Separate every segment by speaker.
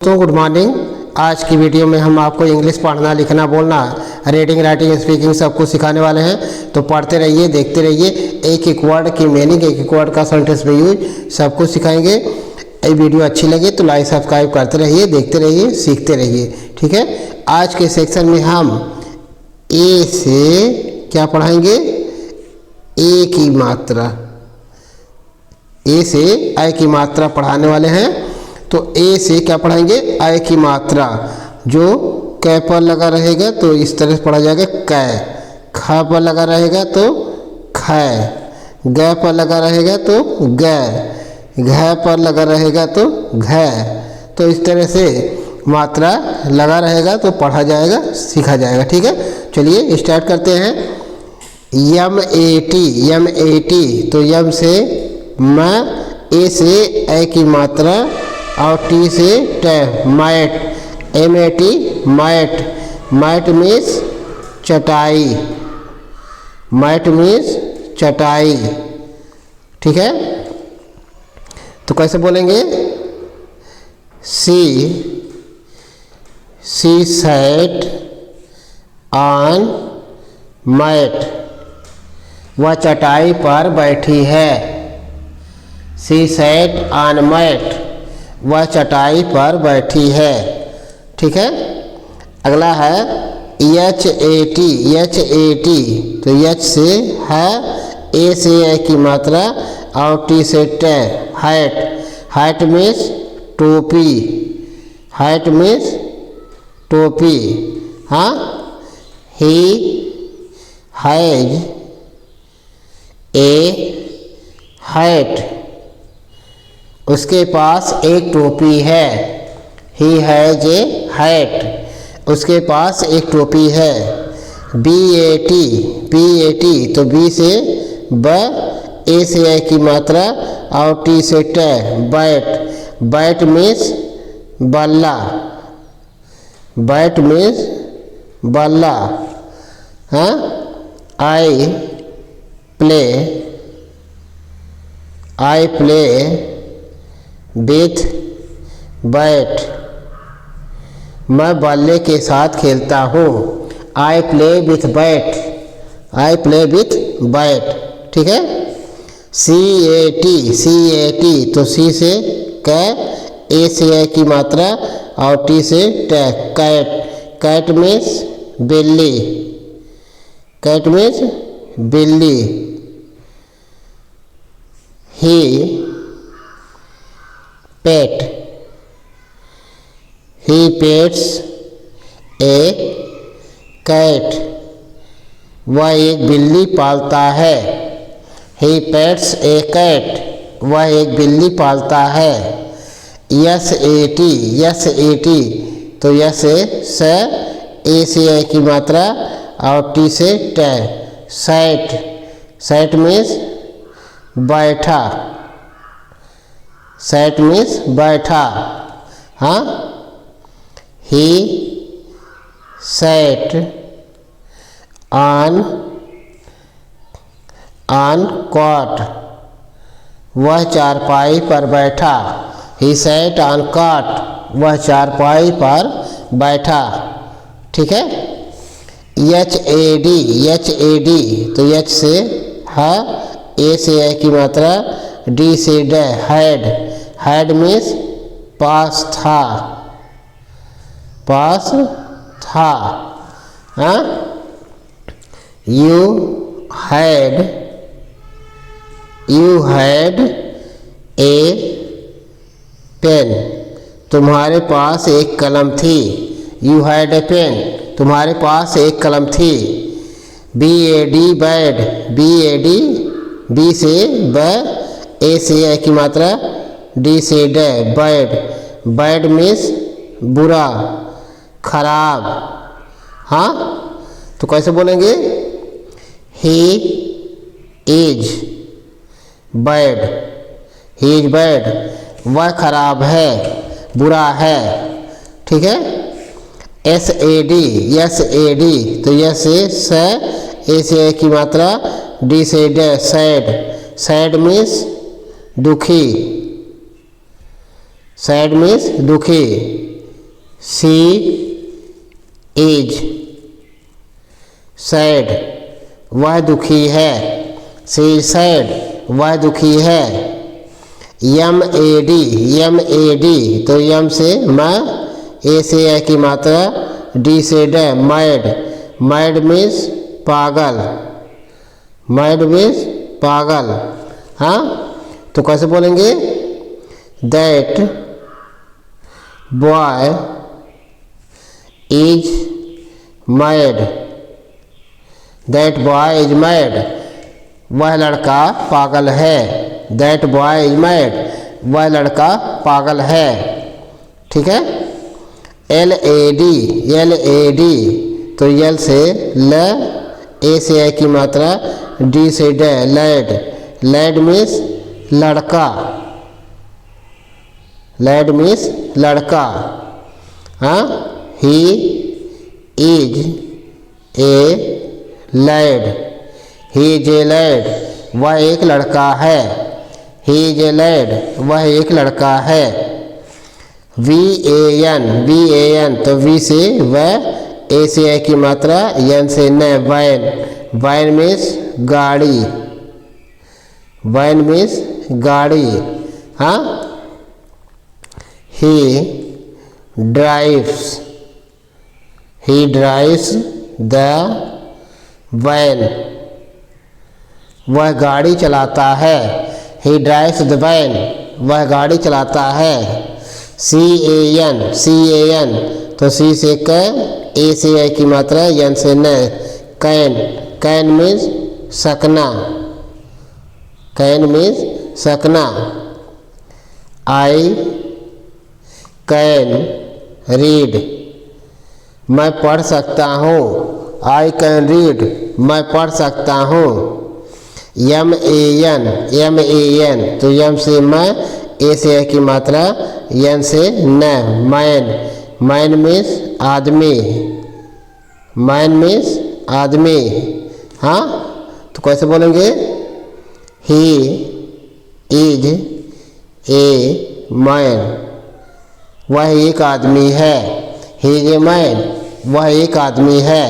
Speaker 1: तो good morning. आज की वीडियो में हम आपको इंग्लिश पढ़ना लिखना बोलना रीडिंग राइटिंग स्पीकिंग सब कुछ सिखाने वाले हैं। तो पढ़ते रहिए, देखते रहिए, एक एक वर्ड की मीनिंग, एक एक वर्ड का सेंटेंस में यूज सब कुछ सिखाएंगे। ये वीडियो अच्छी लगे तो लाइक सब्सक्राइब करते रहिए, देखते रहिए, सीखते रहिए। ठीक है। आज के सेक्शन में हम ए से क्या पढ़ाएंगे? ए की मात्रा, ए से ए की मात्रा पढ़ाने वाले हैं। तो ए से क्या पढ़ाएंगे? ए की मात्रा जो कै पर लगा रहेगा तो इस तरह से पढ़ा जाएगा कै, ख पर लगा रहेगा तो खै, ग पर लगा रहेगा तो ग, घ पर लगा रहेगा तो घ। तो इस तरह से मात्रा लगा रहेगा तो पढ़ा जाएगा, सीखा जाएगा। ठीक है, चलिए स्टार्ट करते हैं। यम ए टी, तो यम से म, ए से ए की मात्रा और टी से ट, mat, M A T, mat. Mat means चटाई, मैट मीन्स चटाई। ठीक है, तो कैसे बोलेंगे? सी सैट ऑन मैट, वह चटाई पर बैठी है। सी सैट ऑन मैट, वह चटाई पर बैठी है। ठीक है, अगला है एच ए टी, तो एच से है, ए से ए की मात्रा और टी से ट, हैट। हैट मीन्स टोपी, हैट मीन्स टोपी। हाँ, ही हैज ए हैट, उसके पास एक टोपी है। ही हैज ए हैट, उसके पास एक टोपी है। बी ए टी, तो बी से ब, ए से ए की मात्रा और टी से ट, बैट। बैट मीन्स बल्ला, बैट मीन्स बल्ला। हाँ, आई प्ले विथ बैट, मैं बल्ले के साथ खेलता हूँ। I play with bat, I play with bat. ठीक है। सी ए टी, तो सी से कै, ए से ए की मात्रा और टी से ट, कैट। कैट मीन्स बिल्ली, कैट मीन्स बिल्ली। ही पेट, ही पेट्स ए कैट, वह एक बिल्ली पालता है। ही पेट्स ए कैट, वह एक बिल्ली पालता है। यस ए टी, तो यस से ए से ए की मात्रा और टी से ट, सैट। सैट मीन्स बैठा, सैट मीन्स बैठा। हाँ, ही सैट ऑन कॉट, वह चारपाई पर बैठा। ही सैट ऑन कॉट, वह चारपाई पर बैठा। ठीक है। एच ए डी, तो एच से है, ए से ए की मात्रा, डी से ड, हैड। हैड मीन्स पास था, पास था। हाँ, यू हैड ए पेन, तुम्हारे पास एक कलम थी। यू हैड ए पेन, तुम्हारे पास एक कलम थी। B A D bad, B से ब, ए से ए की मात्रा, डी से ड, बैड। बैड मीन्स बुरा, खराब। हाँ, तो कैसे बोलेंगे? He is bad, he is bad, वह खराब है, बुरा है। ठीक है। एस ए डी, तो यस से ए से ए की मात्रा, डी से ड, सैड। सैड मीन्स दुखी, सैड मीन्स दुखी। शी इज सैड, वह दुखी है। शी इज सैड, वह दुखी है। यम ए डी तो यम से मैं, ए से ए की मात्रा, डी से ड, मैड। मैड मीन्स पागल, मैड मीन्स पागल। हाँ, तो कैसे बोलेंगे? That boy is mad, that boy is mad, वह लड़का पागल है। दैट बॉय इज मैड, वह लड़का पागल है। ठीक है। एल ए डी तो यल से ल, ए से ए की मात्रा, डी से ड, लैड। लैड मीन्स लड़का, लैड मीन्स लड़का। हाँ, he is a lad, he is a lad, वह एक लड़का है। ही इज ए लैड, वह एक लड़का है। वी ए एन तो वी से वह, ए से ए की मात्रा, एन से न, वैन। वैन मीन्स गाड़ी, वैन मीन्स गाड़ी। हाँ, ही ड्राइव्स द वैन, वह गाड़ी चलाता है। ही ड्राइव्स द वैन, वह गाड़ी चलाता है। सी ए एन तो सी से क, ए से ए की मात्रा, एन से न, कैन। कैन मीन्स सकना, कैन मीन्स सकना। आई कैन रीड, मैं पढ़ सकता हूँ। आई कैन रीड, मैं पढ़ सकता हूँ। यम ए एन तो यम से मैं, ए से ए की मात्रा, एन से न, मैन। मैन मीन्स आदमी, मैन मीन्स आदमी। हाँ, तो कैसे बोलेंगे? ही इज ए मैन, वह एक आदमी है। ही इज ए मैन, वह एक आदमी है।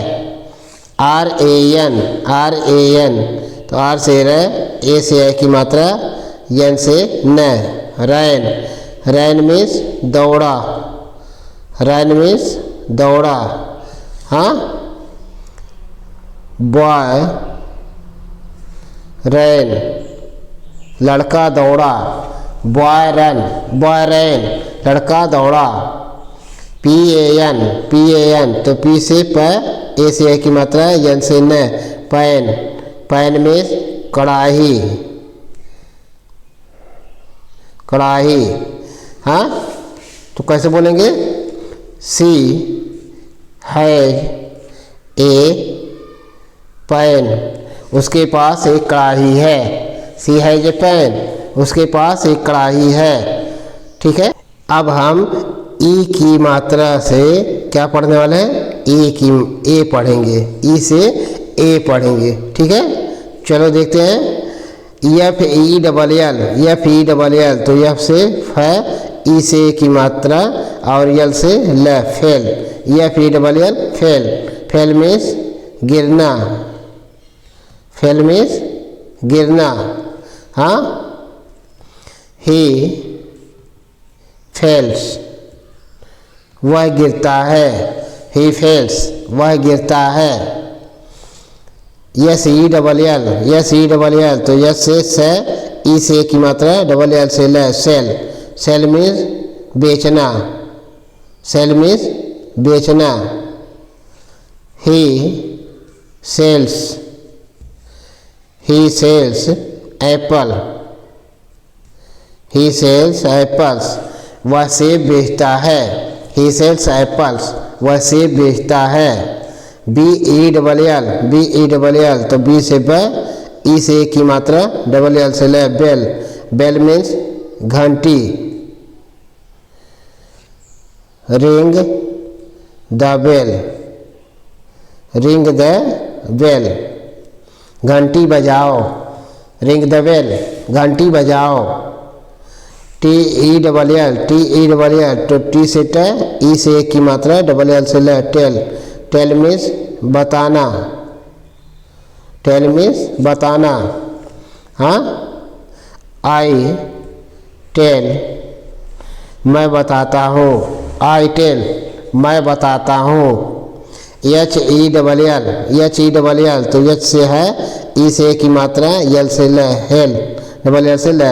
Speaker 1: आर ए एन तो आर से र, ए से ए की मात्रा, एन से न, रैन। रैन मीन्स दौड़ा, रैन मीन्स दौड़ा। हाँ, बॉय रैन, लड़का दौड़ा। बॉय रैन, लड़का दौड़ा। पी ए एन तो पी से प, ए से ए की मात्रा, एन से न, पैन। पैन मीन्स कढ़ाई, कढ़ाई। हाँ, तो कैसे बोलेंगे? सी हैज ए पैन, उसके पास एक कढ़ाई है। सी हैज ए पैन, उसके पास एक कढ़ाई है। ठीक है। अब हम ई की मात्रा से क्या पढ़ने वाले हैं? ए पढ़ेंगे, ई से ए पढ़ेंगे। ठीक है, चलो देखते हैं। एफ ई डबल एल तो एफ से फ, ई से की मात्रा, और यल से ल, fail. F E double L fail. Fail means गिरना, फेल मीन्स गिरना। हाँ, ही फेल्स, वह गिरता है। ही फेल्स, वह गिरता है। यस ई डबल एल तो यस से स, ई से की मात्रा, डबल एल से ल, सेल। सेल मीन्स बेचना, सेल मीन्स बेचना। ही सेल्स एप्पल, ही सेल्स एप्पल्स, वह सेब बेचता है। ही सेल्स एप्पल्स, वह सेब बेचता है। बी ई डबल एल तो बी से ब, ई से की मात्रा, डबल एल से ल, बेल। बेल मीन्स घंटी। रिंग द बेल, घंटी बजाओ। रिंग द बेल, घंटी बजाओ। टी ई डबल एल तो टी से ट, ई से एक की मात्रा, डबल एल से ल, टेल। टेल मीन्स बताना, टेल मीन्स बताना। हाँ, आई टेल मैं बताता हूँ, आई टेल मैं बताता हूँ। एच ई डबल एल तो एच से है, ई से एक की मात्रा, एल से ल, हेल, डबल एल से ल,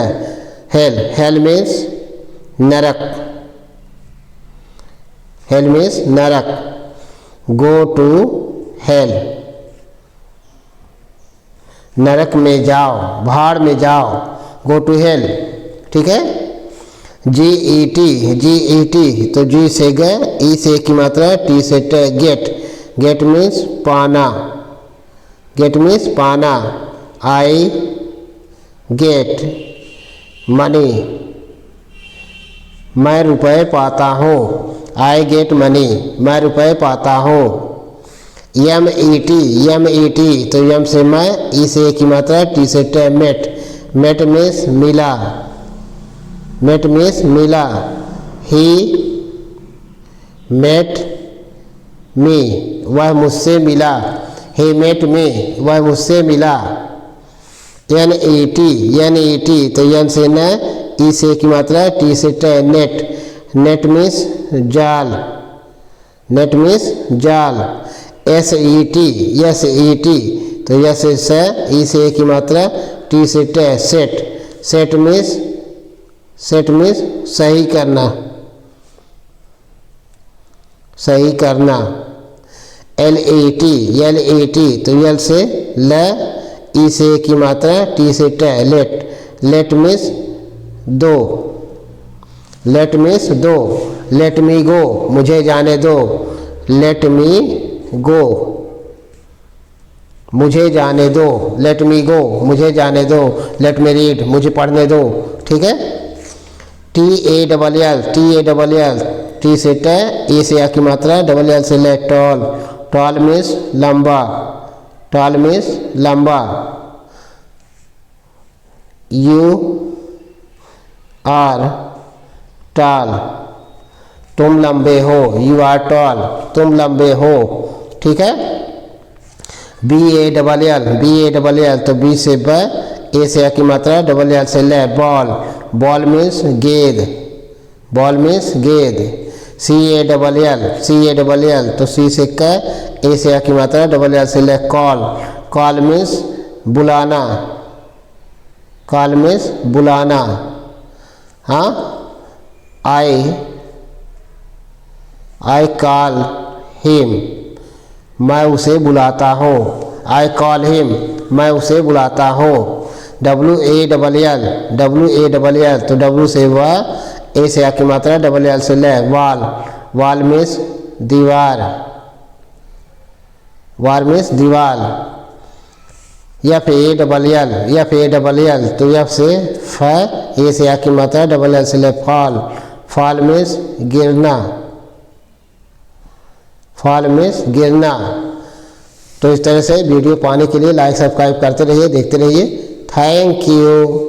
Speaker 1: हेल। हेल मीन्स नरक, हेल मीन्स नरक। गो टू हेल नरक में जाओ, भाड़ में जाओ, गो टू हेल। ठीक है। जी ई टी तो जी से ग, ई से की मात्रा, टी से ट, गेट। गेट मीन्स पाना, गेट मीन्स पाना। आई गेट मनी मैं रुपए पाता हूँ, आई गेट मनी मैं रुपए पाता हूँ। एम ई टी तो एम से मैं, ई से एक की मात्रा, टी से ट, मेट। मेट मीन्स मिला, मेट मीन्स मिला। ही मेट मी वह मुझसे मिला, ही मेट मी वह मुझसे मिला। एन ई टी तो एन से न, ई से की मात्रा, टी से ट, नेट। नेट मीन्स जाल, नेट मीन्स जाल। एस ई टी तो एस से, ई से एक की मात्रा, टी से ट, सेट। सेट मीन्स सही करना, सही करना। एल ई टी तो एल से ल, ई से एक की मात्रा, टी से ट, लेट। लेट मीन्स दो, लेट मीन्स दो। लेट मी गो मुझे जाने दो, लेट मी गो मुझे जाने दो, लेट मी गो मुझे जाने दो, लेट मी रीड मुझे पढ़ने दो। ठीक है। T A double L T से ट, ए से आ की मात्रा, डबल एल से ले, टॉल। टॉल मीन्स लंबा, टॉल मीन्स लंबा। यू आर टॉल तुम लंबे हो, यू आर टॉल तुम लंबे हो। ठीक है। बी ए डबल एल तो बी से ब, ए से आ की मात्रा, डबल एल से ले, बॉल। बॉल मीन्स गेंद, बॉल मीन्स गेंद। सी ए डबल एल तो सी से क, ए से आ की मात्रा, डबल एल से ले, कॉल। कॉल मीन्स बुलाना, कॉल मीन्स बुलाना। हाँ, आई कॉल हिम मैं उसे बुलाता हूँ, आई कॉल हिम मैं उसे बुलाता हूँ। डब्ल्यू ए डबल एल तो डब्ल्यू से वह, ए से आ की मात्रा, डबल एल से ले, वाल। वाल मीन्स दीवार, वाल मीन्स दीवार। एफ ए डबल एल तो एफ से फ, ए से आ की मात्रा, डबल एल से ले, फॉल। फॉल मीन्स गिरना, फॉल मीन्स गिरना। तो इस तरह से वीडियो पाने के लिए लाइक सब्सक्राइब करते रहिए, देखते रहिए। Thank you.